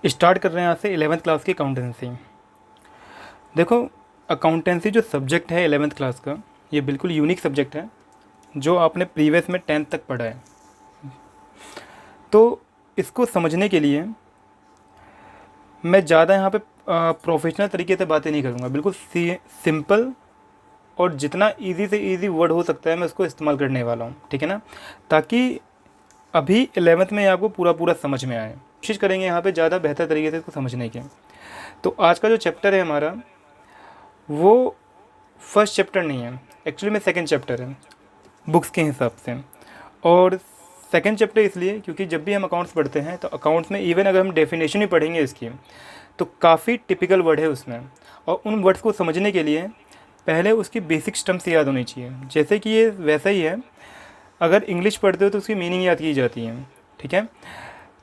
Start कर रहे हैं आज से 11th क्लास की अकाउंटेंसी। देखो, अकाउंटेंसी जो सब्जेक्ट है 11th क्लास का, ये बिल्कुल यूनिक सब्जेक्ट है जो आपने प्रीवियस में 10th तक पढ़ा है। तो इसको समझने के लिए मैं ज़्यादा यहाँ पे प्रोफेशनल तरीके से बातें नहीं करूँगा, बिल्कुल सिंपल और जितना इजी से इजी वर्ड हो सकता है मैं उसको इस्तेमाल करने वाला हूँ, ठीक है ना, ताकि अभी 11th में आपको पूरा पूरा समझ में आए। कोशिश करेंगे यहाँ पे ज़्यादा बेहतर तरीके से इसको समझने की। तो आज का जो चैप्टर है हमारा, वो फर्स्ट चैप्टर नहीं है, एक्चुअली में सेकंड चैप्टर है बुक्स के हिसाब से। और सेकंड चैप्टर इसलिए क्योंकि जब भी हम अकाउंट्स पढ़ते हैं तो अकाउंट्स में इवन अगर हम डेफिनेशन ही पढ़ेंगे इसकी, तो काफ़ी टिपिकल वर्ड है उसमें, और उन वर्ड्स को समझने के लिए पहले उसकी बेसिक टर्म्स याद होनी चाहिए। जैसे कि ये वैसा ही है, अगर इंग्लिश पढ़ते हो तो उसकी मीनिंग याद की जाती है, ठीक है,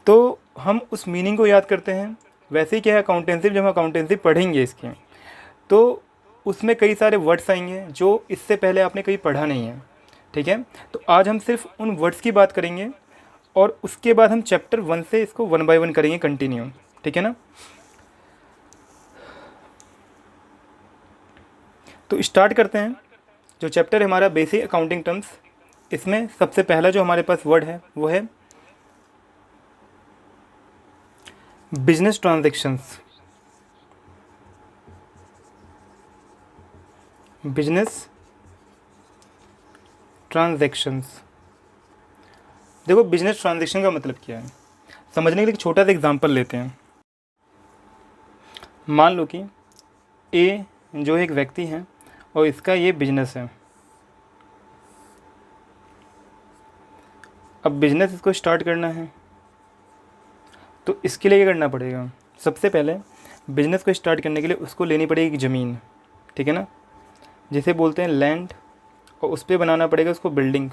तो हम उस मीनिंग को याद करते हैं। वैसे ही क्या है अकाउंटेंसी, जब हम अकाउंटेंसी पढ़ेंगे इसकी, तो उसमें कई सारे वर्ड्स आएंगे जो इससे पहले आपने कहीं पढ़ा नहीं है, ठीक है। तो आज हम सिर्फ उन वर्ड्स की बात करेंगे और उसके बाद हम चैप्टर 1 से इसको 1 बाय 1 करेंगे कंटिन्यू, ठीक है ना। तो स्टार्ट करते हैं। जो चैप्टर है हमारा बेसिक अकाउंटिंग टर्म्स, इसमें सबसे पहला जो हमारे पास वर्ड है वो है बिजनेस ट्रांजैक्शंस। Business transactions. देखो, बिजनेस ट्रांजैक्शन का मतलब क्या है, समझने के लिए एक छोटा सा एग्जांपल लेते हैं। मान लो कि ए जो एक व्यक्ति है और इसका ये बिजनेस है। अब बिजनेस इसको स्टार्ट करना है तो इसके लिए क्या करना पड़ेगा, सबसे पहले बिजनेस को स्टार्ट करने के लिए उसको लेनी पड़ेगी ज़मीन, ठीक है ना, जिसे बोलते हैं लैंड, और उस पर बनाना पड़ेगा उसको बिल्डिंग,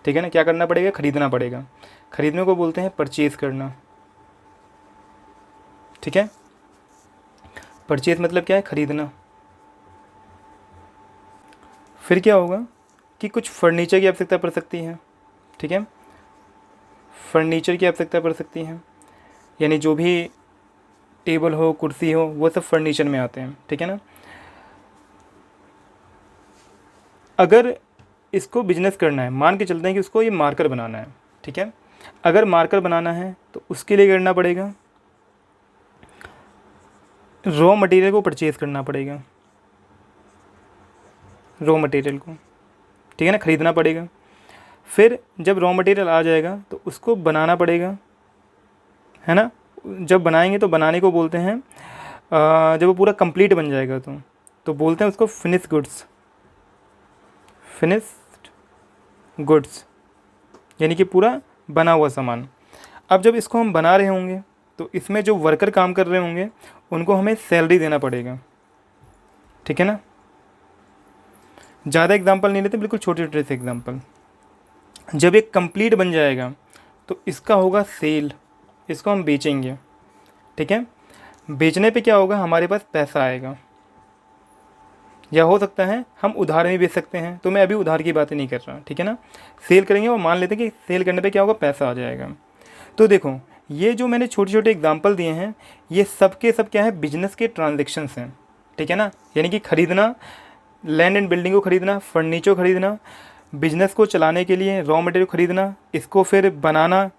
ठीक है ना। क्या करना पड़ेगा, ख़रीदना पड़ेगा। ख़रीदने को बोलते हैं परचेज़ करना, ठीक है। परचेज़ मतलब क्या है, ख़रीदना। फिर क्या होगा कि कुछ फर्नीचर की आवश्यकता पड़ सकती है, ठीक है, फर्नीचर की आवश्यकता पड़ सकती है, यानी जो भी टेबल हो, कुर्सी हो, वो सब फर्नीचर में आते हैं, ठीक है ना। अगर इसको बिजनेस करना है, मान के चलते हैं कि उसको ये मार्कर बनाना है, ठीक है। अगर मार्कर बनाना है तो उसके लिए करना पड़ेगा, रॉ मटेरियल को परचेज़ करना पड़ेगा, रॉ मटेरियल को, ठीक है ना, ख़रीदना पड़ेगा। फिर जब रॉ मटेरियल आ जाएगा तो उसको बनाना पड़ेगा, है ना। जब बनाएंगे तो बनाने को बोलते हैं जब वो पूरा कंप्लीट बन जाएगा तो बोलते हैं उसको फिनिश गुड्स, फिनिश्ड गुड्स, यानी कि पूरा बना हुआ सामान। अब जब इसको हम बना रहे होंगे तो इसमें जो वर्कर काम कर रहे होंगे उनको हमें सैलरी देना पड़ेगा, ठीक है ना। ज़्यादा एग्जांपल नहीं लेते, बिल्कुल छोटे छोटे से एग्जांपल। जब एक कंप्लीट बन जाएगा तो इसका होगा सेल, इसको हम बेचेंगे, ठीक है। बेचने पे क्या होगा, हमारे पास पैसा आएगा, या हो सकता है हम उधार में बेच सकते हैं, तो मैं अभी उधार की बातें नहीं कर रहा, ठीक है ना। सेल करेंगे और मान लेते हैं कि सेल करने पे क्या होगा, पैसा आ जाएगा। तो देखो, ये जो मैंने छोटे छोटे एग्जांपल दिए हैं, ये सब के सब क्या है, बिजनेस के ट्रांजेक्शन्स हैं, ठीक है ना। यानी कि ख़रीदना, लैंड एंड बिल्डिंग को ख़रीदना, फर्नीचर ख़रीदना, बिजनेस को चलाने के लिए रॉ मटेरियल ख़रीदना, इसको फिर बनाना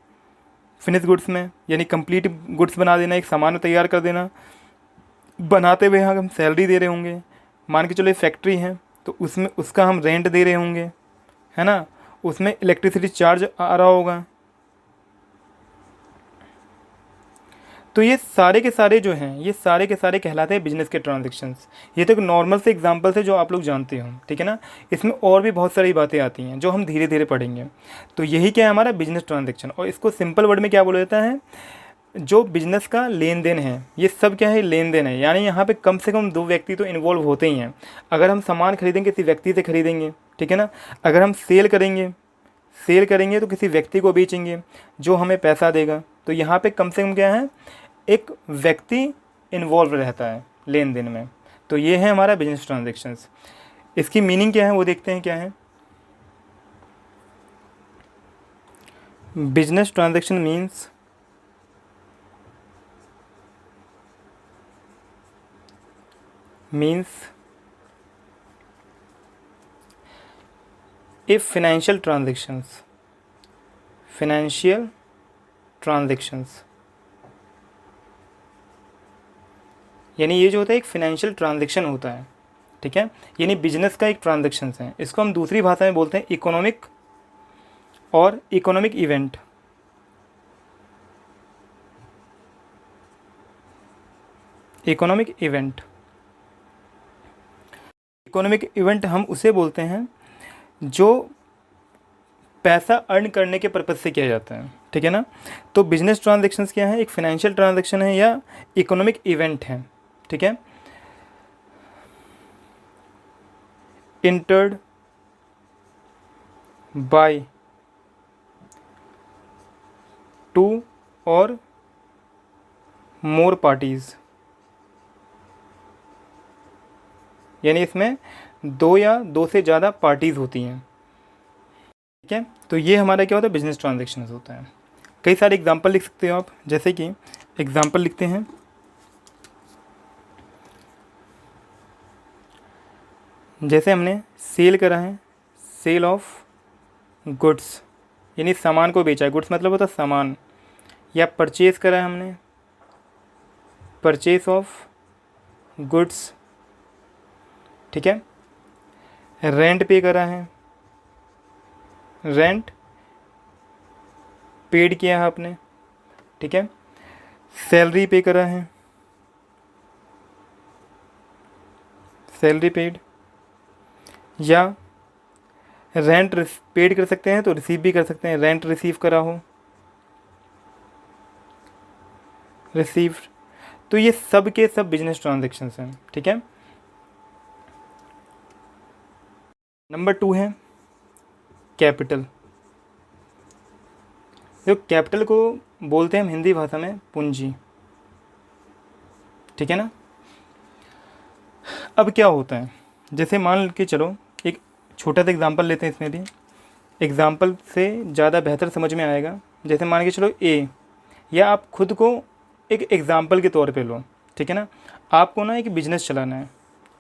फिनिश गुड्स में, यानी कंप्लीट गुड्स बना देना, एक सामान तैयार कर देना। बनाते हुए हम सैलरी दे रहे होंगे, मान के चलो एक फैक्ट्री है तो उसमें उसका हम रेंट दे रहे होंगे, है ना, उसमें इलेक्ट्रिसिटी चार्ज आ रहा होगा। तो ये सारे के सारे जो हैं, ये सारे के सारे कहलाते हैं बिजनेस के ट्रांजेक्शन्स। ये तो एक नॉर्मल से एग्जांपल थे जो आप लोग जानते हो, ठीक है ना। इसमें और भी बहुत सारी बातें आती हैं जो हम धीरे धीरे पढ़ेंगे। तो यही क्या है हमारा बिजनेस ट्रांजेक्शन, और इसको सिंपल वर्ड में क्या बोला जाता है, जो बिजनेस का लेन देन है, ये सब क्या है, लेन देन है। यानी यहाँ पे कम से कम दो व्यक्ति तो इन्वॉल्व होते ही हैं। अगर हम सामान खरीदेंगे किसी व्यक्ति से खरीदेंगे, ठीक है ना। अगर हम सेल करेंगे तो किसी व्यक्ति को बेचेंगे जो हमें पैसा देगा। तो यहाँ पे कम से कम क्या है, एक व्यक्ति इन्वॉल्व रहता है लेन देन में। तो ये है हमारा बिजनेस ट्रांजेक्शन्स। इसकी मीनिंग क्या है वो देखते हैं क्या है। Business transaction means means if financial transactions यानी ये जो होता है एक फाइनेंशियल ट्रांजेक्शन होता है, ठीक है, यानी बिजनेस का एक ट्रांजेक्शन्स है। इसको हम दूसरी भाषा में बोलते हैं इकोनॉमिक और इकोनॉमिक इवेंट। इकोनॉमिक इवेंट हम उसे बोलते हैं जो पैसा अर्न करने के पर्पज़ से किया जाता है, ठीक है ना। तो बिजनेस ट्रांजेक्शन्स क्या है, एक फाइनेंशियल ट्रांजेक्शन है या इकोनॉमिक इवेंट है, ठीक है। इंटर्ड बाय 2 और मोर पार्टीज, यानी इसमें 2 या 2 से ज़्यादा पार्टीज़ होती हैं, ठीक है। तो ये हमारा क्या होता है, बिजनेस ट्रांजेक्शन्स होता है। कई सारे एग्जांपल लिख सकते हो आप, जैसे कि एग्जांपल लिखते हैं, जैसे हमने सेल करा है, सेल ऑफ गुड्स, यानी सामान को बेचा है, गुड्स मतलब होता है सामान, या परचेज़ करा है हमने, परचेज ऑफ गुड्स, ठीक है। रेंट पे करा है, रेंट पेड किया है आपने, ठीक है। सैलरी पे करा है, सैलरी पेड, या रेंट पेड कर सकते हैं तो रिसीव भी कर सकते हैं, रेंट रिसीव करा हो, रिसीव। तो ये सब के सब बिजनेस ट्रांजेक्शन्स हैं, ठीक है। नंबर 2 है कैपिटल। जो कैपिटल को बोलते हैं हम हिंदी भाषा में पूंजी, ठीक है ना। अब क्या होता है, जैसे मान के चलो एक छोटा सा एग्जांपल लेते हैं, इसमें भी एग्जांपल से ज़्यादा बेहतर समझ में आएगा। जैसे मान के चलो ए, या आप खुद को एक एग्जांपल के तौर पे लो, ठीक है ना। आपको ना एक बिज़नेस चलाना है,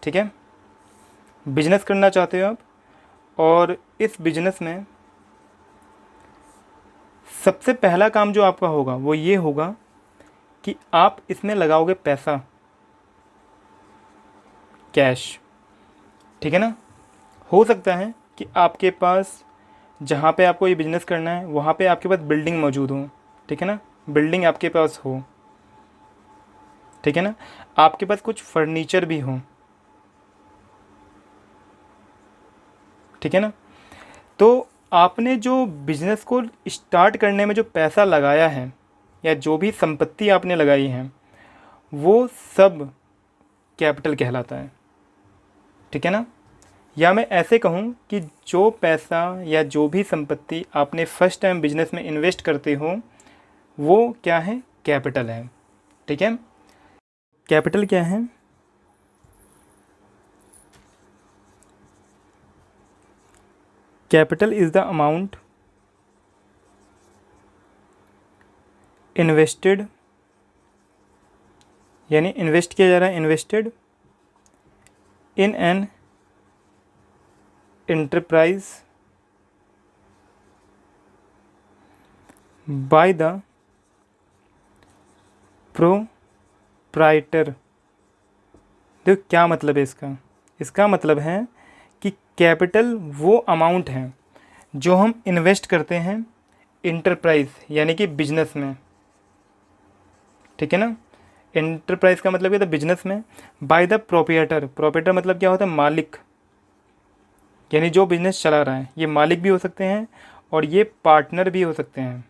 ठीक है, बिजनेस करना चाहते हो आप, और इस बिजनेस में सबसे पहला काम जो आपका होगा वो ये होगा कि आप इसमें लगाओगे पैसा, कैश, ठीक है ना। हो सकता है कि आपके पास जहाँ पे आपको ये बिज़नेस करना है वहाँ पे आपके पास बिल्डिंग मौजूद हो, ठीक है ना, बिल्डिंग आपके पास हो, ठीक है ना, आपके पास कुछ फर्नीचर भी हो, ठीक है ना। तो आपने जो बिज़नेस को स्टार्ट करने में जो पैसा लगाया है या जो भी संपत्ति आपने लगाई है वो सब कैपिटल कहलाता है, ठीक है ना। या मैं ऐसे कहूँ कि जो पैसा या जो भी संपत्ति आपने फर्स्ट टाइम बिजनेस में इन्वेस्ट करते हो वो क्या है, कैपिटल है, ठीक है। कैपिटल क्या है, capital is the amount invested, यानी इन्वेस्ट किया जा रहा है, invested in an enterprise by the proprietor। देखो क्या मतलब है इसका, इसका मतलब है कि कैपिटल वो अमाउंट है जो हम इन्वेस्ट करते हैं इंटरप्राइज यानी कि बिजनेस में, ठीक है ना। इंटरप्राइज का मतलब क्या था, बिजनेस में, बाय द प्रोप्राइटर। प्रोप्राइटर मतलब क्या होता है, मालिक, यानी जो बिज़नेस चला रहा है। ये मालिक भी हो सकते हैं और ये पार्टनर भी हो सकते हैं,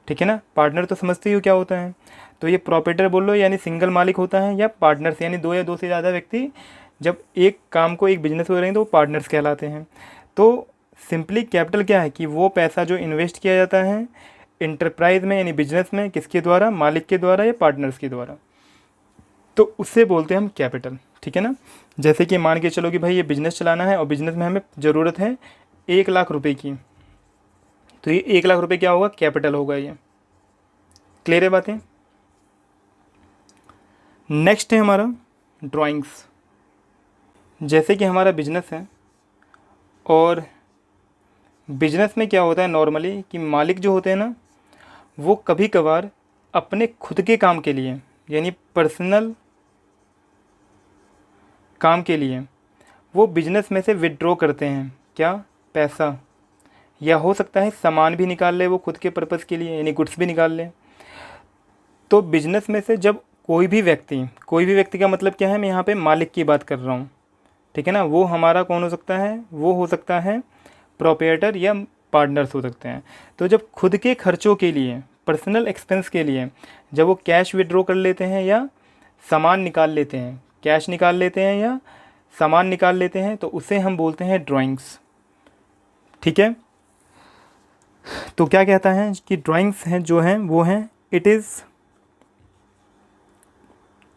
ठीक है ना। पार्टनर तो समझते ही हो क्या होता है, तो ये प्रोप्राइटर बोल लो यानी सिंगल मालिक होता है, या पार्टनर्स यानी 2 या 2 से ज़्यादा व्यक्ति जब एक काम को एक बिजनेस हो रहे हैं तो वो पार्टनर्स कहलाते हैं। तो सिंपली कैपिटल क्या है कि वो पैसा जो इन्वेस्ट किया जाता है इंटरप्राइज में यानी बिजनेस में, किसके द्वारा, मालिक के द्वारा या पार्टनर्स के द्वारा, तो उससे बोलते हैं हम कैपिटल, ठीक है ना। जैसे कि मान के चलो कि भाई ये बिज़नेस चलाना है और बिज़नेस में हमें ज़रूरत है 1 लाख रुपए की, तो ये 1 लाख रुपए क्या होगा, कैपिटल होगा। ये क्लियर है बातें। नेक्स्ट है हमारा ड्राइंग्स। जैसे कि हमारा बिजनेस है, और बिजनेस में क्या होता है नॉर्मली कि मालिक जो होते हैं ना, वो कभी कभार अपने खुद के काम के लिए, यानी पर्सनल काम के लिए, वो बिजनेस में से विड्रॉ करते हैं क्या, पैसा, या हो सकता है सामान भी निकाल ले वो खुद के पर्पज़ के लिए, यानी गुड्स भी निकाल ले। तो बिजनेस में से जब कोई भी व्यक्ति का मतलब क्या है, मैं यहाँ पे मालिक की बात कर रहा हूँ, ठीक है ना, वो हमारा कौन हो सकता है, वो हो सकता है प्रोप्राइटर या पार्टनर्स हो सकते हैं। तो जब खुद के खर्चों के लिए, पर्सनल एक्सपेंस के लिए जब वो कैश विड्रॉ कर लेते हैं या सामान निकाल लेते हैं, कैश निकाल लेते हैं या सामान निकाल लेते हैं, तो उसे हम बोलते हैं ड्राइंग्स। ठीक है, तो क्या कहता है कि ड्राइंग्स हैं जो हैं वो हैं, it is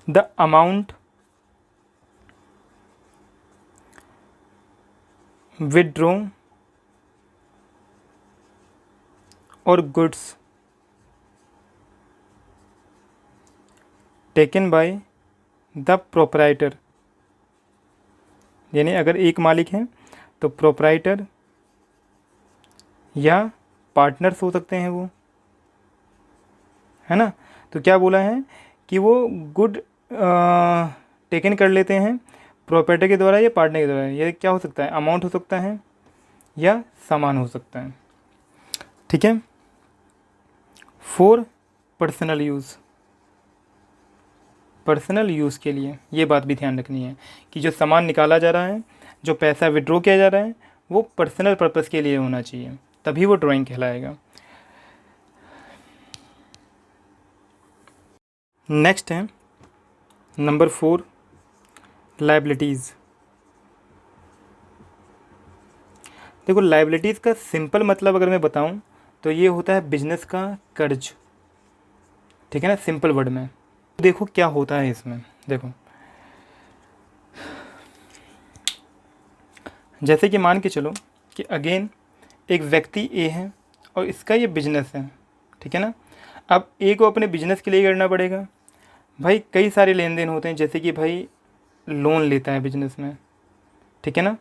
the amount withdrawn or goods taken by the proprietor। यानी अगर एक मालिक है तो प्रोप्राइटर या पार्टनर्स हो सकते हैं वो, है ना। तो क्या बोला है कि वो गुड टेकन कर लेते हैं प्रोप्राइटर के द्वारा या पार्टनर के द्वारा। ये क्या हो सकता है, अमाउंट हो सकता है या सामान हो सकता है। ठीक है, for personal use, personal use के लिए ये बात भी ध्यान रखनी है कि जो सामान निकाला जा रहा है, जो पैसा विड्रॉ किया जा रहा है, वो पर्सनल पर्पज़ के लिए होना चाहिए, तभी वो ड्राइंग कहलाएगा। नेक्स्ट है नंबर 4, लायबिलिटीज़। देखो लायबिलिटीज़ का सिंपल मतलब अगर मैं बताऊं तो ये होता है बिजनेस का कर्ज। ठीक है ना, सिंपल वर्ड में। देखो क्या होता है इसमें, देखो जैसे कि मान के चलो कि अगेन एक व्यक्ति ए है और इसका ये बिजनेस है, ठीक है ना। अब ए को अपने बिजनेस के लिए करना पड़ेगा। भाई कई सारे लेन देन होते हैं, जैसे कि भाई लोन लेता है बिजनेस में, ठीक है ना।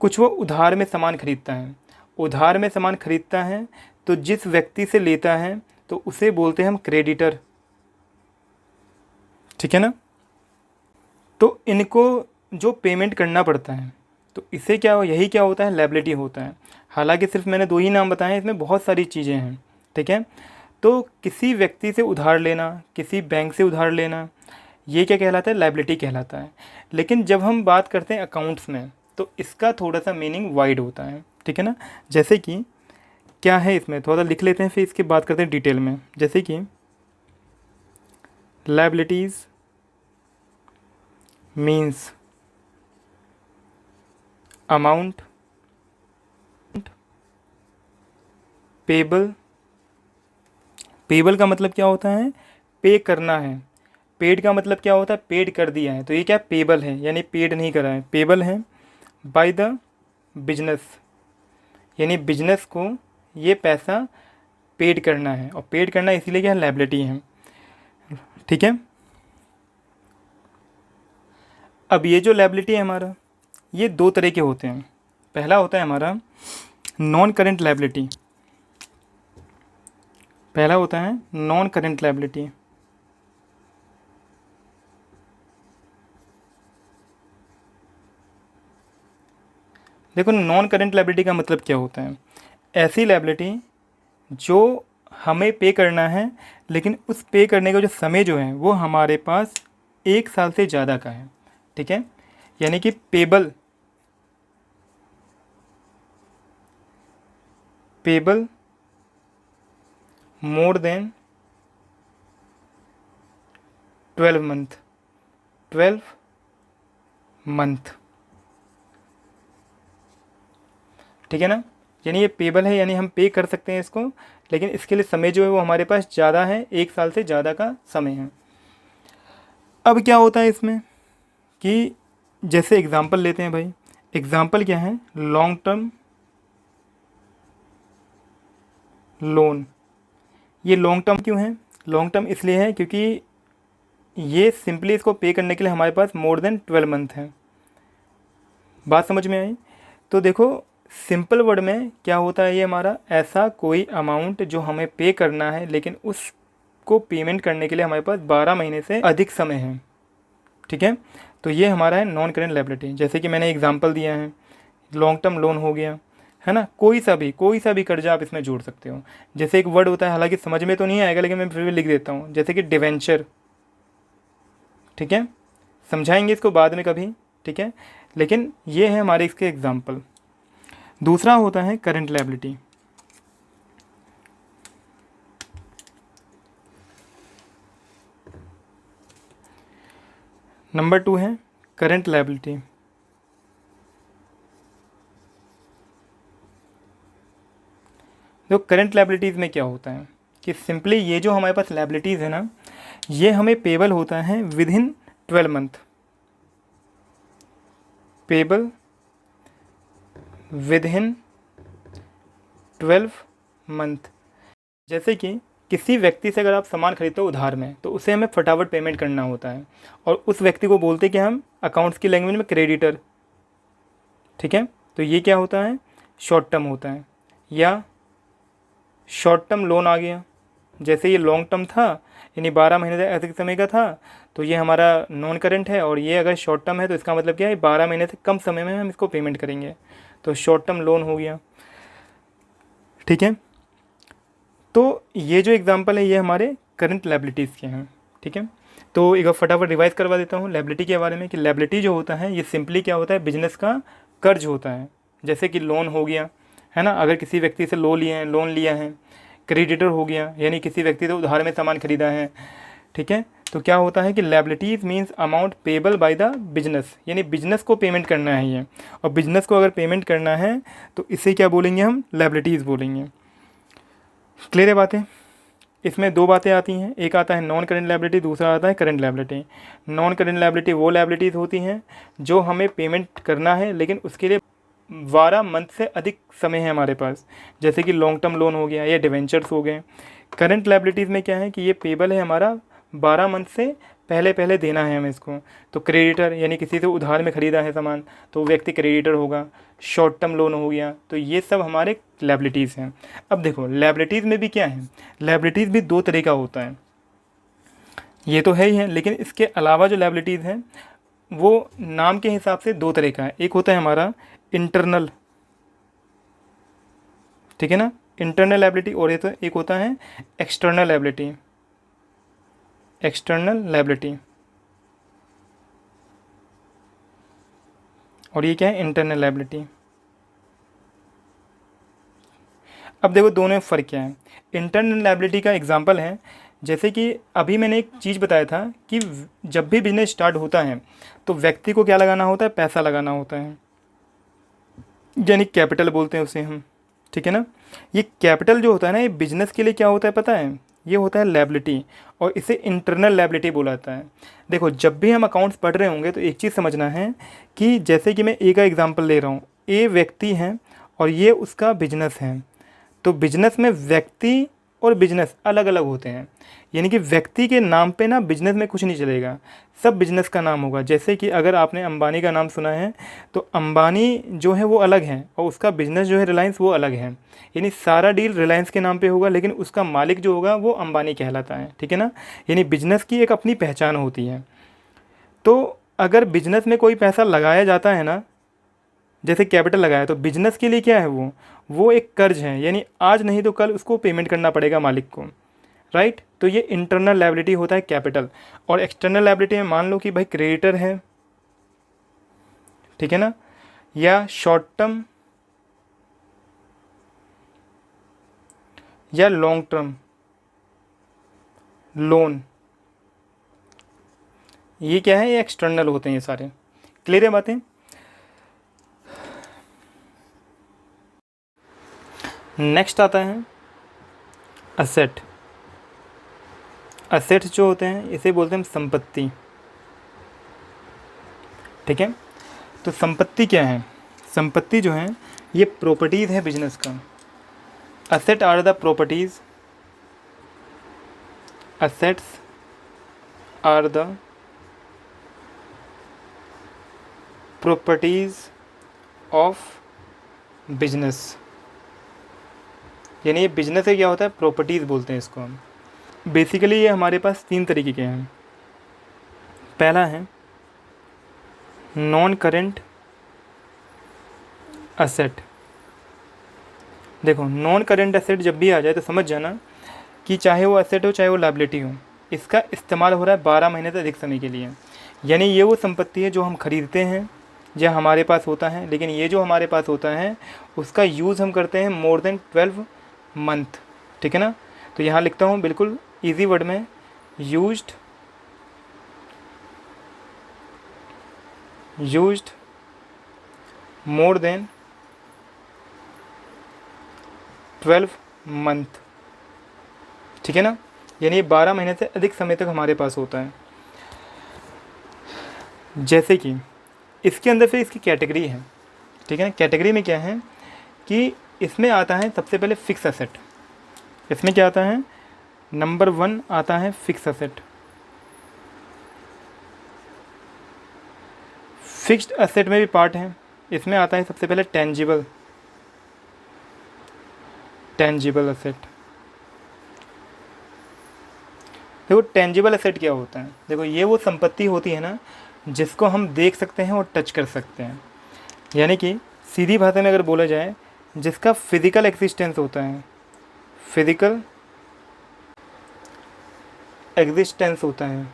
कुछ वो उधार में सामान खरीदता है, उधार में सामान खरीदता है तो जिस व्यक्ति से लेता है तो उसे बोलते हैं हम क्रेडिटर, ठीक है ना। तो इनको जो पेमेंट करना पड़ता है तो इसे क्या हो, यही क्या होता है, लायबिलिटी होता है। हालांकि सिर्फ मैंने 2 ही नाम बताए हैं, इसमें बहुत सारी चीज़ें हैं, ठीक है। तो किसी व्यक्ति से उधार लेना, किसी बैंक से उधार लेना, ये क्या कहलाता है, लायबिलिटी कहलाता है। लेकिन जब हम बात करते हैं अकाउंट्स में तो इसका थोड़ा सा मीनिंग वाइड होता है, ठीक है ना। जैसे कि क्या है इसमें थोड़ा सा लिख लेते हैं, फिर इसकी बात करते हैं डिटेल में। जैसे कि liabilities means amount payable. Payable का मतलब क्या होता है, पे करना है। पेड का मतलब क्या होता है, पेड कर दिया है। तो ये क्या पेबल है, यानी पेड नहीं करा है, पेबल है बाय द बिजनेस, यानी बिजनेस को ये पैसा पेड करना है, और पेड करना इसीलिए क्या लायबिलिटी है, ठीक है। अब ये जो लायबिलिटी है हमारा, ये 2 तरह के होते हैं। पहला होता है हमारा नॉन करेंट लायबिलिटी, पहला होता है नॉन करेंट लायबिलिटी। देखो नॉन करेंट लायबिलिटी का मतलब क्या होता है, ऐसी लायबिलिटी जो हमें पे करना है लेकिन उस पे करने का जो समय जो है वो हमारे पास 1 साल से ज़्यादा का है, ठीक है। यानी कि payable more than 12 month, 12 month, ठीक है ना। यानी ये पेबल है, यानी हम पे कर सकते हैं इसको, लेकिन इसके लिए समय जो है वो हमारे पास ज़्यादा है, 1 साल से ज़्यादा का समय है। अब क्या होता है इसमें कि जैसे एग्ज़ाम्पल लेते हैं भाई, एग्ज़ाम्पल क्या है, लॉन्ग टर्म लोन। ये लॉन्ग टर्म क्यों है, लॉन्ग टर्म इसलिए है क्योंकि ये सिंपली इसको पे करने के लिए हमारे पास मोर देन 12 मंथ है। बात समझ में आई? तो देखो सिंपल वर्ड में क्या होता है, ये हमारा ऐसा कोई अमाउंट जो हमें पे करना है लेकिन उसको पेमेंट करने के लिए हमारे पास 12 महीने से अधिक समय है। ठीक है, तो ये हमारा है नॉन करेंट लायबिलिटी। जैसे कि मैंने एग्जांपल दिया है, लॉन्ग टर्म लोन हो गया, है ना, कोई सा भी कर्जा आप इसमें जोड़ सकते हो। जैसे एक वर्ड होता है, हालांकि समझ में तो नहीं आएगा लेकिन मैं फिर भी लिख देता हूँ, जैसे कि डिवेंचर। ठीक है, समझाएंगे इसको बाद में कभी। ठीक है, लेकिन ये है हमारे इसके एग्जाम्पल। दूसरा होता है करंट लायबिलिटी। नंबर 2 है करंट लायबिलिटी। तो करंट लायबिलिटीज़ में क्या होता है कि सिंपली ये जो हमारे पास लायबिलिटीज़ है ना, ये हमें पेबल होता है with in 12 month. Payable with in 12 month. जैसे कि किसी व्यक्ति से अगर आप सामान खरीदते हो उधार में, तो उसे हमें फटाफट पेमेंट करना होता है, और उस व्यक्ति को बोलते हैं कि हम अकाउंट्स की लैंग्वेज में क्रेडिटर। ठीक है, तो ये क्या होता है, शॉर्ट टर्म होता है। या शॉर्ट टर्म लोन आ गया, जैसे ये लॉन्ग टर्म था यानी 12 महीने से अधिक समय का था, तो ये हमारा नॉन करंट है। और ये अगर शॉर्ट टर्म है तो इसका मतलब क्या है, 12 महीने से कम समय में हम इसको पेमेंट करेंगे, तो शॉर्ट टर्म लोन हो गया। ठीक है, तो ये जो एग्जांपल है ये हमारे करंट लायबिलिटीज़ के हैं। ठीक है, तो एक बार फटाफट रिवाइज करवा देता हूँ लायबिलिटी के बारे में कि लायबिलिटी जो होता है ये सिंपली क्या होता है, बिजनेस का कर्ज होता है। जैसे कि लोन हो गया, है ना, अगर किसी व्यक्ति से लोन लिया है। क्रेडिटर हो गया, यानी किसी व्यक्ति से उधार में सामान खरीदा है। ठीक है, तो क्या होता है कि liabilities means amount payable by the business, यानी बिजनेस को पेमेंट करना है ये, और बिजनेस को अगर पेमेंट करना है तो इसे क्या बोलेंगे, हम लायबिलिटीज़ बोलेंगे। क्लियर है बातें? इसमें दो बातें आती हैं, एक आता है नॉन करेंट लायबिलिटी, दूसरा आता है current liability. Non current liability वो लायबिलिटीज़ होती हैं जो हमें पेमेंट करना है लेकिन उसके लिए 12 मंथ से अधिक समय है हमारे पास, जैसे कि लॉन्ग टर्म लोन हो गया या डिवेंचर्स हो गए। करंट लायबिलिटीज़ में क्या है कि ये पेबल है हमारा 12 मंथ से पहले पहले देना है हमें इसको। तो क्रेडिटर यानी किसी से उधार में ख़रीदा है सामान तो वो व्यक्ति क्रेडिटर होगा। शॉर्ट टर्म लोन हो गया, तो ये सब हमारे लायबिलिटीज़ हैं। अब देखो लायबिलिटीज़ में भी क्या है, लायबिलिटीज़ भी दो तरह का होता है, ये तो है ही है, लेकिन इसके अलावा जो लायबिलिटीज़ हैं वो नाम के हिसाब से दो तरह का है। एक होता है हमारा इंटरनल, ठीक है ना, इंटरनल लायबिलिटी, और एक होता है एक्सटर्नल लायबिलिटी। एक्सटर्नल लायबिलिटी, और ये क्या है, इंटरनल लायबिलिटी। अब देखो दोनों में फ़र्क क्या है। इंटरनल लायबिलिटी का एग्जांपल है, जैसे कि अभी मैंने एक चीज़ बताया था कि जब भी बिजनेस स्टार्ट होता है तो व्यक्ति को क्या लगाना होता है, पैसा लगाना होता है, यानी कैपिटल बोलते हैं उसे हम। ठीक है ना, ये कैपिटल जो होता है ना, ये बिजनेस के लिए क्या होता है पता है, ये होता है लायबिलिटी, और इसे इंटरनल लायबिलिटी बोला जाता है। देखो जब भी हम अकाउंट्स पढ़ रहे होंगे तो एक चीज़ समझना है कि जैसे कि मैं ए का एग्जांपल ले रहा हूँ, ए व्यक्ति है और ये उसका बिजनेस है। तो बिजनेस में व्यक्ति और बिजनेस अलग अलग होते हैं, यानी कि व्यक्ति के नाम पे ना बिजनेस में कुछ नहीं चलेगा, सब बिजनेस का नाम होगा। जैसे कि अगर आपने अंबानी का नाम सुना है तो अंबानी जो है वो अलग है और उसका बिजनेस जो है रिलायंस वो अलग है, यानी सारा डील रिलायंस के नाम पे होगा लेकिन उसका मालिक जो होगा वो अंबानी कहलाता है। ठीक है ना, यानी बिजनेस की एक अपनी पहचान होती है। तो अगर बिजनेस में कोई पैसा लगाया जाता है ना, जैसे कैपिटल लगाया, तो बिजनेस के लिए क्या है, वो एक कर्ज है, यानी आज नहीं तो कल उसको पेमेंट करना पड़ेगा मालिक को, राइट। तो ये इंटरनल लायबिलिटी होता है कैपिटल। और एक्सटर्नल लायबिलिटी में मान लो कि भाई क्रेडिटर है, ठीक है ना, या शॉर्ट टर्म या लॉन्ग टर्म लोन, ये क्या है, ये एक्सटर्नल होते हैं ये सारे। क्लियर है बातें? नेक्स्ट आता है असेट। असेट्स जो होते हैं इसे बोलते हैं संपत्ति। ठीक है, तो संपत्ति क्या है, संपत्ति जो है ये प्रॉपर्टीज़ है बिजनेस का। Asset are the properties, assets are the properties of business. यानी ये बिजनेस है, क्या होता है, प्रॉपर्टीज़ बोलते हैं इसको हम। बेसिकली ये हमारे पास 3 तरीके के हैं। पहला है नॉन करेंट असेट। देखो, नॉन करेंट एसेट जब भी आ जाए तो समझ जाना कि चाहे वो एसेट हो चाहे वो लायबिलिटी हो, इसका इस्तेमाल हो रहा है 12 महीने से अधिक समय के लिए। यानी ये वो संपत्ति है जो हम खरीदते हैं, जो हमारे पास होता है, लेकिन ये जो हमारे पास होता है उसका यूज़ हम करते हैं मोर देन 12 मंथ। ठीक है ना। तो यहाँ लिखता हूँ बिल्कुल ईजी वर्ड में, यूज्ड मोर देन 12 मंथ। ठीक है ना। यानी 12 महीने से अधिक समय तक हमारे पास होता है। जैसे कि इसके अंदर फिर इसकी कैटेगरी है। ठीक है ना। कैटेगरी में क्या है कि इसमें आता है सबसे पहले फिक्स एसेट। इसमें क्या आता है, नंबर 1 आता है फिक्स एसेट। फिक्स्ड एसेट में भी पार्ट है। इसमें आता है सबसे पहले टेंजिबल एसेट। देखो टेंजिबल एसेट क्या होता है, देखो ये वो संपत्ति होती है ना जिसको हम देख सकते हैं और टच कर सकते हैं। यानी कि सीधी भाषा में अगर बोला जाए, जिसका फिजिकल एग्जिस्टेंस होता है, फिजिकल एग्जिस्टेंस होता है,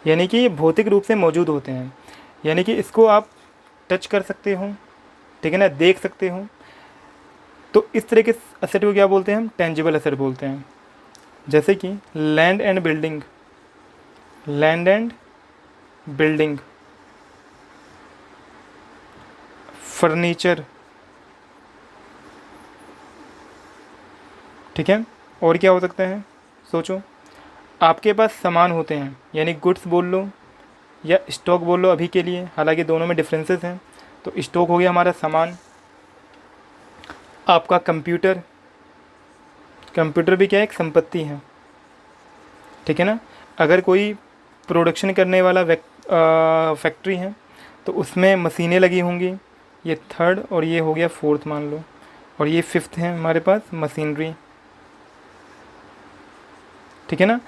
यानी कि ये भौतिक रूप से मौजूद होते हैं। यानी कि इसको आप टच कर सकते हो, ठीक है ना, देख सकते हो। तो इस तरह के एसेट को क्या बोलते हैं हम, टेंजिबल एसेट बोलते हैं। जैसे कि लैंड एंड बिल्डिंग, फर्नीचर। ठीक है। और क्या हो सकता है, सोचो, आपके पास सामान होते हैं, यानी गुड्स बोल लो या स्टॉक बोल लो अभी के लिए, हालांकि दोनों में डिफरेंसेस हैं। तो स्टॉक हो गया हमारा सामान। आपका कंप्यूटर भी क्या है, एक संपत्ति है। ठीक है ना। अगर कोई प्रोडक्शन करने वाला फैक्ट्री है तो उसमें मशीनें लगी होंगी, ये 3rd और ये हो गया 4th मान लो, और ये 5th है हमारे पास मशीनरी। ठीक है ना।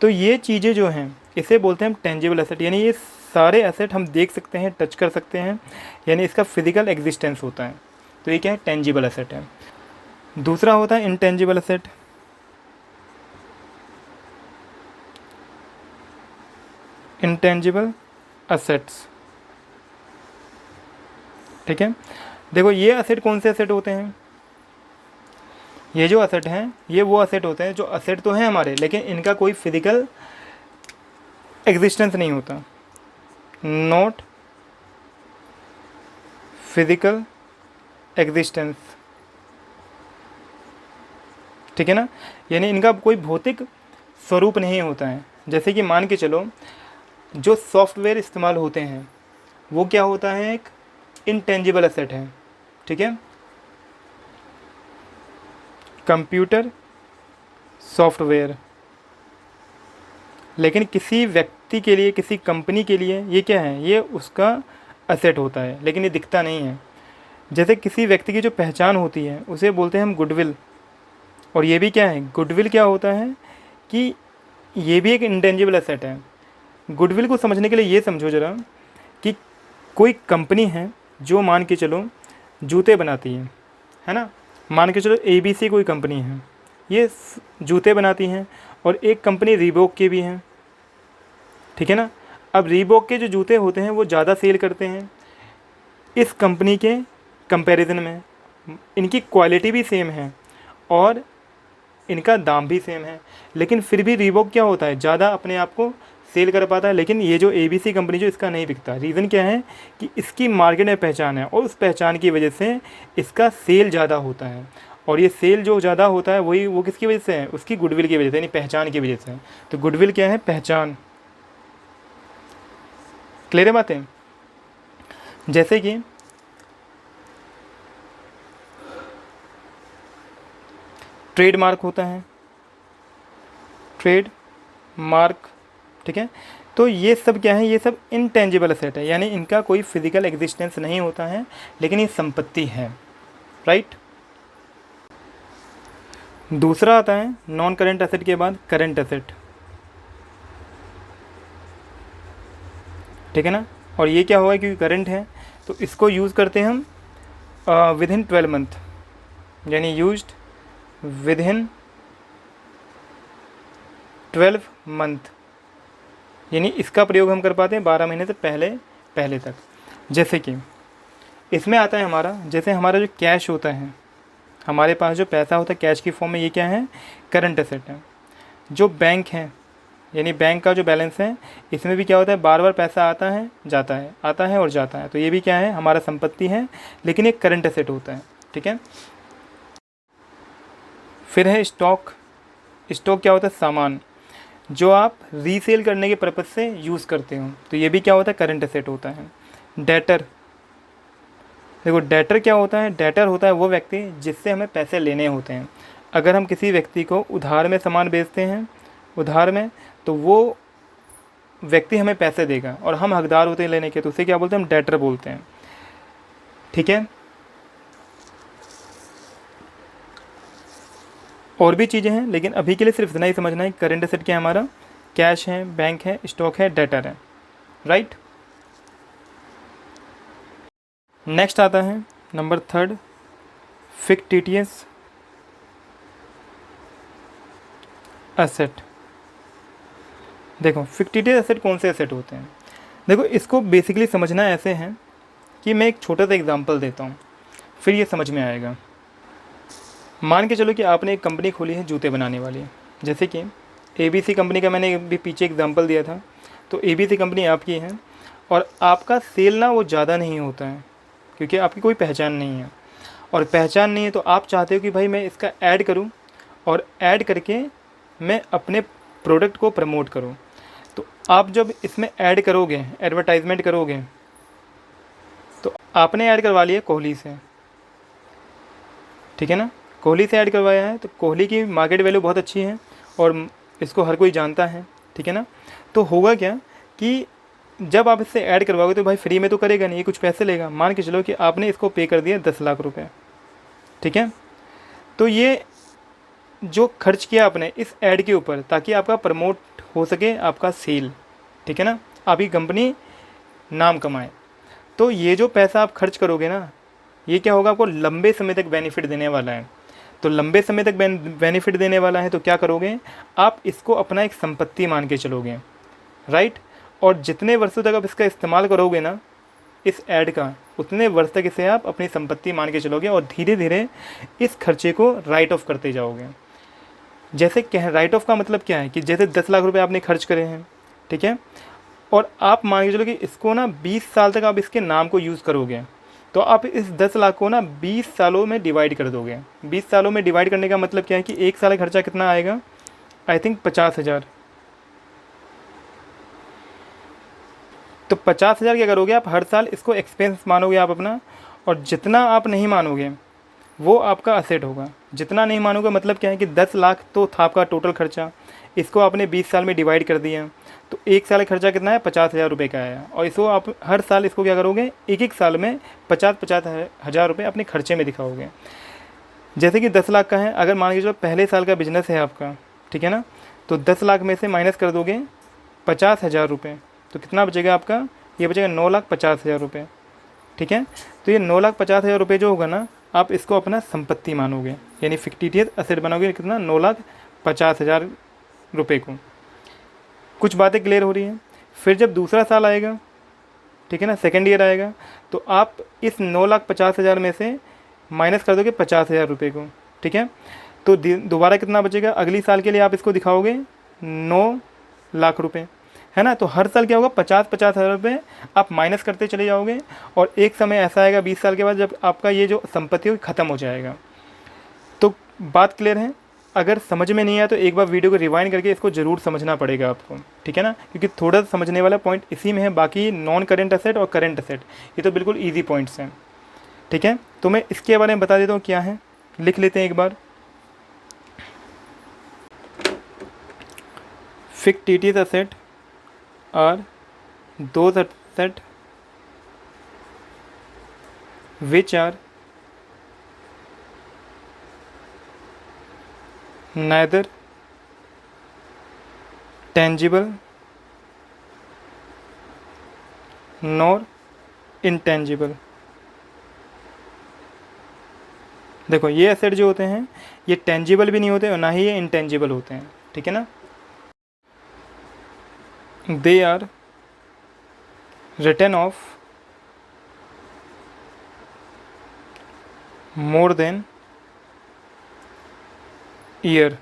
तो ये चीज़ें जो हैं इसे बोलते हैं हम टेंजिबल एसेट। यानी ये सारे एसेट हम देख सकते हैं, टच कर सकते हैं, यानी इसका फिजिकल एग्जिस्टेंस होता है। तो ये क्या है, टेंजिबल एसेट है। दूसरा होता है इंटेंजिबल एसेट। Intangible assets. ठीक है। देखो ये एसेट कौन से एसेट होते हैं, ये जो एसेट हैं ये वो एसेट होते हैं जो एसेट तो हैं हमारे, लेकिन इनका कोई फिजिकल एग्जिस्टेंस नहीं होता। Not physical existence. ठीक है ना। यानी इनका कोई भौतिक स्वरूप नहीं होता है। जैसे कि मान के चलो, जो सॉफ्टवेयर इस्तेमाल होते हैं वो क्या होता है, एक इंटेंजिबल एसेट है। ठीक है। Computer, software. लेकिन किसी व्यक्ति के लिए, किसी कंपनी के लिए ये क्या है, ये उसका एसेट होता है, लेकिन ये दिखता नहीं है। जैसे किसी व्यक्ति की जो पहचान होती है उसे बोलते हैं हम गुडविल। और ये भी क्या है, गुडविल क्या होता है कि ये भी एक इंटेंजिबल एसेट है। गुडविल को समझने के लिए ये समझो ज़रा कि कोई कंपनी है जो मान के चलो जूते बनाती है ना। मान के चलो ABC कोई कंपनी है, ये जूते बनाती हैं, और एक कंपनी रीबॉक की भी है। ठीक है ना। अब रीबॉक के जो जूते होते हैं वो ज़्यादा सेल करते हैं इस कंपनी के कंपैरिजन में। इनकी क्वालिटी भी सेम है और इनका दाम भी सेम है, लेकिन फिर भी रीबॉक क्या होता है, ज़्यादा अपने आप को सेल कर पाता है, लेकिन ये जो ABC कंपनी जो इसका नहीं बिकता। रीज़न क्या है कि इसकी मार्केट में पहचान है, और उस पहचान की वजह से इसका सेल ज़्यादा होता है। और ये सेल जो ज़्यादा होता है वो किसकी वजह से है, उसकी गुडविल की वजह से, यानी पहचान की वजह से। तो गुडविल क्या है, पहचान। क्लियर है बातें। जैसे कि ट्रेडमार्क होता है, ट्रेड मार्क ठीक है। तो ये सब क्या है, ये सब इनटेंजिबल एसेट है, यानी इनका कोई फिजिकल एग्जिस्टेंस नहीं होता है, लेकिन ये संपत्ति है, राइट। दूसरा आता है नॉन करेंट एसेट के बाद करेंट एसेट, ठीक है ना। और ये क्या होगा, क्योंकि करंट है तो इसको यूज़ करते हैं हम विद इन 12 मंथ, यानी यूज्ड विद इन 12 मंथ, यानी इसका प्रयोग हम कर पाते हैं 12 महीने से पहले तक। जैसे कि इसमें आता है हमारा, जैसे हमारा जो कैश होता है, हमारे पास जो पैसा होता है कैश की फॉर्म में, ये क्या है, करंट एसेट है। जो बैंक है, यानी बैंक का जो बैलेंस है, इसमें भी क्या होता है, बार बार पैसा आता है जाता है, आता है और जाता है, तो ये भी क्या है, हमारा संपत्ति है, लेकिन एक करंट एसेट होता है, ठीक है। फिर है स्टॉक। स्टॉक क्या होता है, सामान जो आप रीसेल करने के पर्पज़ से यूज़ करते हो, तो ये भी क्या होता है, करंट एसेट होता है। डेटर, देखो डेटर क्या होता है, डेटर होता है वो व्यक्ति जिससे हमें पैसे लेने होते हैं। अगर हम किसी व्यक्ति को उधार में सामान बेचते हैं, उधार में, तो वो व्यक्ति हमें पैसे देगा और हम हकदार होते हैं लेने के, तो उसे क्या बोलते हैं, हम डेटर बोलते हैं, ठीक है। और भी चीज़ें हैं, लेकिन अभी के लिए सिर्फ इतना ही समझना है। करंट एसेट क्या है हमारा, कैश है, बैंक है, स्टॉक है, डेटर है, राइट। नेक्स्ट आता है नंबर 3 फिक्टिटियस एसेट। देखो फिक्टिटियस एसेट कौन से एसेट होते हैं, देखो इसको बेसिकली समझना ऐसे है कि मैं एक छोटा सा एग्जांपल देता हूँ, फिर ये समझ में आएगा। मान के चलो कि आपने एक कंपनी खोली है जूते बनाने वाली, जैसे कि ABC कंपनी का मैंने भी पीछे एग्जांपल दिया था। तो ABC कंपनी आपकी है और आपका सेल ना वो ज़्यादा नहीं होता है, क्योंकि आपकी कोई पहचान नहीं है, और पहचान नहीं है तो आप चाहते हो कि भाई मैं इसका ऐड करूं और ऐड करके मैं अपने प्रोडक्ट को प्रमोट करूं। तो आप जब इसमें ऐड करोगे, एडवर्टाइजमेंट करोगे, तो आपने ऐड करवा लिया कोहली से, ठीक है ना, कोहली से ऐड करवाया है, तो कोहली की मार्केट वैल्यू बहुत अच्छी है और इसको हर कोई जानता है, ठीक है ना। तो होगा क्या कि जब आप इससे ऐड करवाओगे तो भाई फ्री में तो करेगा नहीं, ये कुछ पैसे लेगा। मान के चलो कि आपने इसको पे कर दिया 10 लाख रुपए, ठीक है। तो ये जो खर्च किया आपने इस ऐड के ऊपर, ताकि आपका प्रमोट हो सके आपका सेल, ठीक है ना, आपकी कंपनी नाम कमाए, तो ये जो पैसा आप खर्च करोगे ना, ये क्या होगा, आपको लंबे समय तक बेनिफिट देने वाला है। तो लंबे समय तक बेनिफिट देने वाला है तो क्या करोगे, आप इसको अपना एक संपत्ति मान के चलोगे, राइट। और जितने वर्षों तक आप इसका इस्तेमाल करोगे ना इस ऐड का, उतने वर्ष तक इसे आप अपनी संपत्ति मान के चलोगे और धीरे धीरे इस खर्चे को राइट ऑफ करते जाओगे। जैसे क्या है, राइट ऑफ का मतलब क्या है कि जैसे 10 लाख रुपए आपने खर्च करे हैं, ठीक है, और आप मान के चलो कि इसको ना 20 साल तक आप इसके नाम को यूज़ करोगे, तो आप इस 10 लाख को ना 20 सालों में डिवाइड कर दोगे। 20 सालों में डिवाइड करने का मतलब क्या है कि एक साल का खर्चा कितना आएगा, आई थिंक 50,000। तो 50,000 क्या करोगे आप, हर साल इसको एक्सपेंस मानोगे आप अपना, और जितना आप नहीं मानोगे वो आपका असेट होगा। जितना नहीं मानोगे मतलब क्या है कि 10 लाख तो था आपका टोटल खर्चा, इसको आपने 20 साल में डिवाइड कर दिया, तो एक साल का खर्चा कितना है, 50,000 रुपये का आया। और इसको आप हर साल इसको क्या करोगे, एक एक साल में 50,000 रुपये अपने खर्चे में दिखाओगे। जैसे कि 10 लाख का है, अगर मान लीजिए पहले साल का बिजनेस है आपका, ठीक है ना, तो 10 लाख में से माइनस कर दोगे 50,000 रुपये, तो कितना बचेगा आपका, ये बचेगा 9,50,000 रुपये, ठीक है। तो ये 9,50,000 रुपये जो होगा ना, आप इसको अपना संपत्ति मानोगे, यानी फिक्टिटियस एसेट बनाओगे कितना, 9,50,000 रुपये को। कुछ बातें क्लियर हो रही हैं। फिर जब दूसरा साल आएगा, ठीक है ना, सेकेंड ईयर आएगा, तो आप इस 9,50,000 में से माइनस कर दोगे 50,000 रुपये को, ठीक है। तो दोबारा कितना बचेगा, अगली साल के लिए आप इसको दिखाओगे 9 लाख रुपये, है ना। तो हर साल क्या होगा, 50,000 रुपये आप माइनस करते चले जाओगे, और एक समय ऐसा आएगा 20 साल के बाद जब आपका ये जो संपत्ति है ख़त्म हो जाएगा। तो बात क्लियर है। अगर समझ में नहीं आया तो एक बार वीडियो को रिवाइंड करके इसको ज़रूर समझना पड़ेगा आपको, ठीक है ना, क्योंकि थोड़ा समझने वाला पॉइंट इसी में है। बाकी नॉन करेंट एसेट और करेंट एसेट ये तो बिल्कुल ईजी पॉइंट्स हैं, ठीक है। तो मैं इसके बारे में बता देता हूँ क्या है, लिख लेते हैं एक बार। Fictitious asset are those asset which are neither tangible nor intangible। देखो ये एसेट जो होते हैं ये टेंजिबल भी नहीं होते और ना ही ये इंटेंजिबल होते हैं, ठीक है ना। They are return of more than year,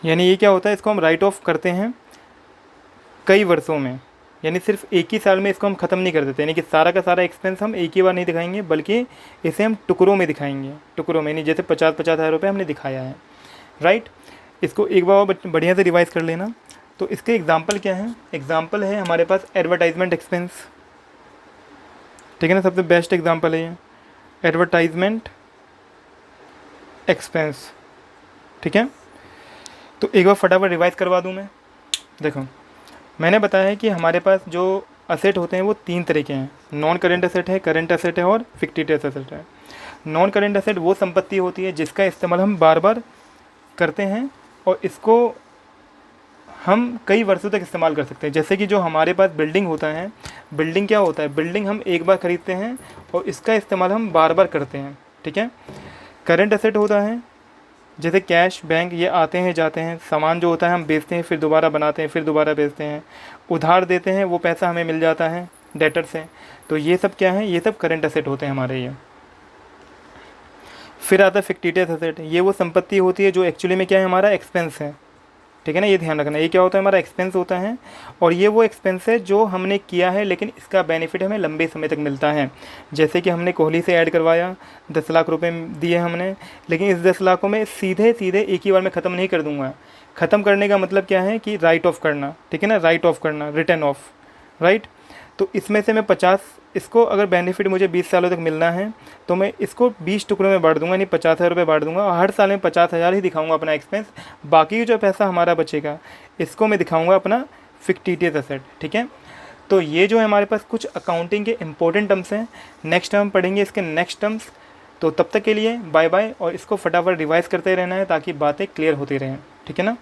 यानी ये क्या होता है, इसको हम राइट ऑफ करते हैं कई वर्षों में, यानी सिर्फ एक ही साल में इसको हम ख़त्म नहीं कर देते, यानी कि सारा का सारा एक्सपेंस हम एक ही बार नहीं दिखाएंगे बल्कि इसे हम टुकड़ों में दिखाएंगे, टुकड़ों में, यानी जैसे 50-50 हज़ार रुपये हमने दिखाया है, राइट। इसको एक बार बढ़िया से रिवाइज़ कर लेना। तो इसके एग्जाम्पल क्या है, एग्जाम्पल है हमारे पास एडवर्टाइजमेंट एक्सपेंस, ठीक है ना, सबसे बेस्ट एग्जाम्पल है ये एडवर्टाइजमेंट एक्सपेंस, ठीक है। तो एक बार फटाफट रिवाइज़ करवा दूँ मैं। देखो मैंने बताया है कि हमारे पास जो असेट होते हैं वो 3 तरह के हैं, नॉन करेंट असेट है, करेंट असेट है और फिक्टिटिव असेट है। नॉन करेंट असेट वो संपत्ति होती है जिसका इस्तेमाल हम बार बार करते हैं और इसको हम कई वर्षों तक इस्तेमाल कर सकते हैं। जैसे कि जो हमारे पास बिल्डिंग होता है, बिल्डिंग क्या होता है, बिल्डिंग हम एक बार ख़रीदते हैं और इसका इस्तेमाल हम बार बार करते हैं, ठीक है। करेंट असेट होता है जैसे कैश, बैंक, ये आते हैं जाते हैं, सामान जो होता है हम बेचते हैं फिर दोबारा बनाते हैं फिर दोबारा बेचते हैं, उधार देते हैं वो पैसा हमें मिल जाता है डेटर से, तो ये सब क्या है, ये सब करेंट असेट होते हैं हमारे ये। फिर आता है फिक्टिटिव असेट, ये वो संपत्ति होती है जो एक्चुअली में क्या है, हमारा एक्सपेंस है, ठीक है ना, ये ध्यान रखना, ये क्या होता है, हमारा एक्सपेंस होता है और ये वो एक्सपेंस है जो हमने किया है लेकिन इसका बेनिफिट हमें लंबे समय तक मिलता है। जैसे कि हमने कोहली से ऐड करवाया, 10 लाख रुपए दिए हमने, लेकिन इस 10 लाखों में सीधे सीधे एक ही बार में ख़त्म नहीं कर दूंगा। ख़त्म करने का मतलब क्या है कि राइट ऑफ करना, ठीक है ना, राइट ऑफ करना, रिटर्न ऑफ, राइट। तो इसमें से मैं 50, इसको अगर बेनिफिट मुझे 20 सालों तक मिलना है तो मैं इसको 20 टुकड़ों में बांट दूंगा, यानी 50,000 रुपये बांट दूंगा और हर साल में 50,000 ही दिखाऊंगा अपना एक्सपेंस, बाकी जो पैसा हमारा बचेगा इसको मैं दिखाऊंगा अपना फिक्टिटिव एसेट, ठीक है। तो ये जो है हमारे पास कुछ अकाउंटिंग के इंपॉर्टेंट टर्म्स हैं, नेक्स्ट टाइम पढ़ेंगे इसके नेक्स्ट टर्म्स। तो तब तक के लिए बाय बाय, और इसको फटाफट रिवाइज़ करते रहना है ताकि बातें क्लियर होती रहें, ठीक है ना।